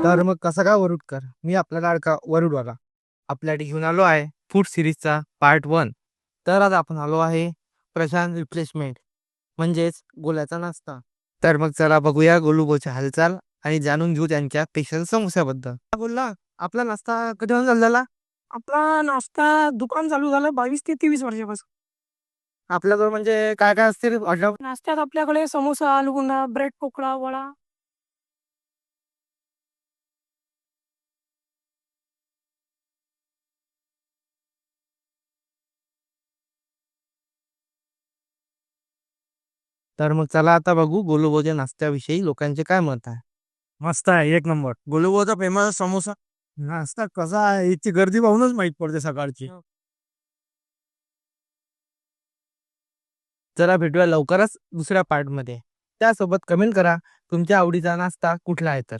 तर मग कसा काय वरुडकर, मी आपला लाडका वरुडवाला आपल्यासाठी घेऊन आलो आहे फूड सिरीजचा पार्ट 1. तर आज आपण आलो आहे प्रशांत रिप्लेसमेंट म्हणजेच गोल्याचा नाश्ता. तर मग चला बघूया गोलूबोची हालचाल आणि जाणून घेऊ त्यांच्या स्पेशल समोस्याबद्दल. बोलला आपला नाश्ता कधी झाला? आपला नाश्ता दुकान चालू झालं 22 ते 23 वर्षापासून. आपल्याजवळ म्हणजे काय काय असते ऑर्डर? नाश्त्यात आपल्याकडे समोसा, आलूगुंडा, ब्रेड पकोडा, वडा. तर मग चला आता बघू गोलूबोच्या नाश्त्याविषयी लोकांचे काय मत आहे. मस्त आहे, एक नंबर. गोलूबोचा फेमस समोसा नाश्ता कसा आहे याची गर्दी पाहूनच माहित पडते सकाळची. चला भेटूया लवकरच दुसऱ्या पार्टमध्ये. त्यासोबत कमेंट करा तुमच्या आवडीचा नाश्ता कुठला आहे तर.